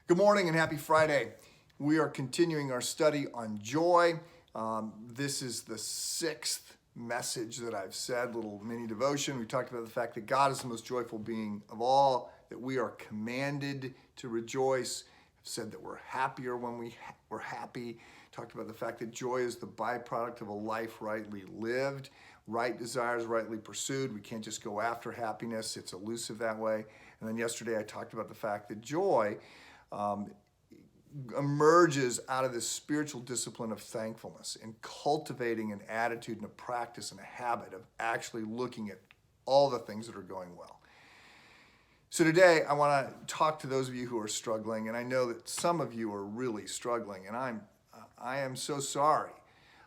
Good morning and happy Friday. We are continuing our study on joy. This is the sixth message that I've said, little mini devotion. We talked about the fact that God is the most joyful being of all, that we are commanded to rejoice. I've said that we're happier when we're happy. Talked about the fact that joy is the byproduct of a life rightly lived, right desires rightly pursued. We can't just go after happiness. It's elusive that way. And then yesterday I talked about the fact that joy emerges out of this spiritual discipline of thankfulness and cultivating an attitude and a practice and a habit of actually looking at all the things that are going well. So today I want to talk to those of you who are struggling, and I know that some of you are really struggling, and I am so sorry.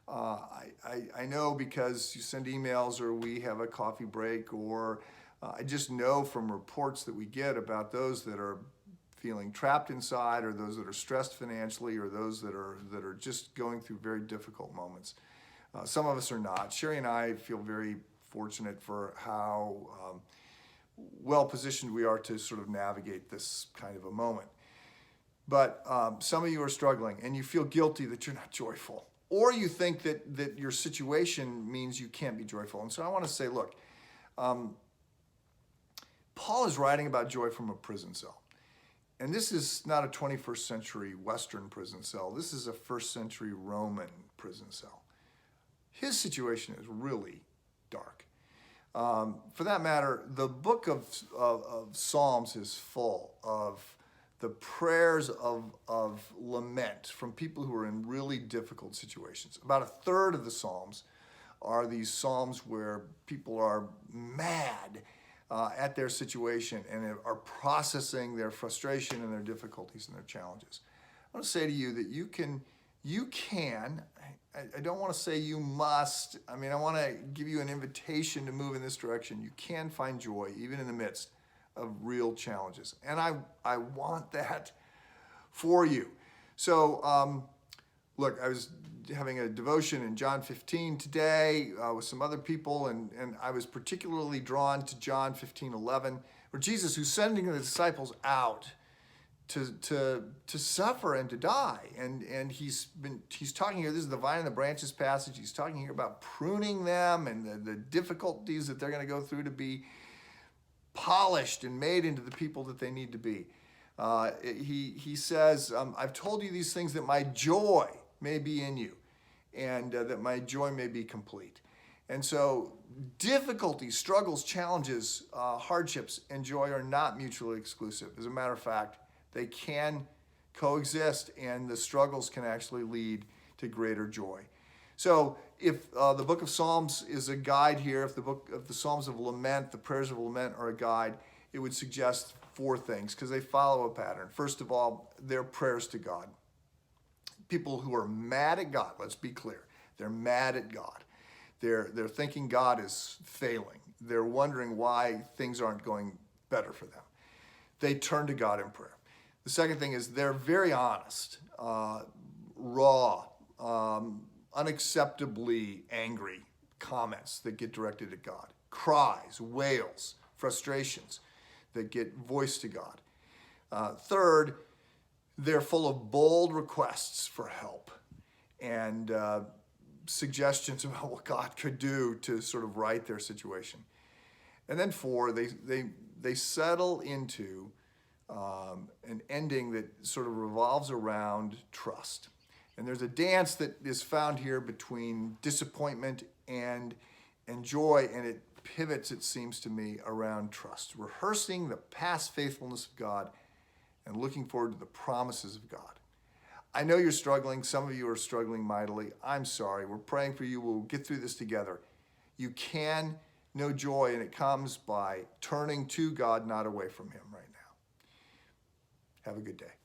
I know because you send emails or we have a coffee break, or I just know from reports that we get about those that are feeling trapped inside, or those that are stressed financially, or those that are just going through very difficult moments. Some of us are not. Sherry and I feel very fortunate for how well positioned we are to sort of navigate this kind of a moment. But some of you are struggling and you feel guilty that you're not joyful, or you think that your situation means you can't be joyful. And so I want to say, look, Paul is writing about joy from a prison cell. And this is not a 21st century Western prison cell. This is a first century Roman prison cell. His situation is really dark. For that matter, the book of Psalms is full of the prayers of lament from people who are in really difficult situations. About a third of the Psalms are these Psalms where people are mad at their situation and are processing their frustration and their difficulties and their challenges. I want to say to you that you can, I don't want to say you must, I want to give you an invitation to move in this direction. You can find joy even in the midst of real challenges. And I want that for you. So look, I was having a devotion in John 15 today with some other people, and I was particularly drawn to John 15:11, where Jesus, who's sending the disciples out to suffer and to die, and he's talking here. This is the vine and the branches passage. He's talking here about pruning them and the difficulties that they're going to go through to be polished and made into the people that they need to be. He says, I've told you these things that my joy may be in you, and that my joy may be complete. And so difficulties, struggles, challenges, hardships, and joy are not mutually exclusive. As a matter of fact, they can coexist, and the struggles can actually lead to greater joy. So if the book of Psalms is a guide here, if the Psalms of Lament, the prayers of lament are a guide, it would suggest four things, because they follow a pattern. First of all, they're prayers to God. People who are mad at God, let's be clear, they're mad at God. They're thinking God is failing. They're wondering why things aren't going better for them. They turn to God in prayer. The second thing is they're very honest, raw, unacceptably angry comments that get directed at God. Cries, wails, frustrations that get voiced to God. Third, they're full of bold requests for help and suggestions about what God could do to sort of right their situation. And then four, they settle into an ending that sort of revolves around trust. And there's a dance that is found here between disappointment and joy, and it pivots, it seems to me, around trust. Rehearsing the past faithfulness of God and looking forward to the promises of God. I know you're struggling. Some of you are struggling mightily. I'm sorry. We're praying for you. We'll get through this together. You can know joy, and it comes by turning to God, not away from Him right now. Have a good day.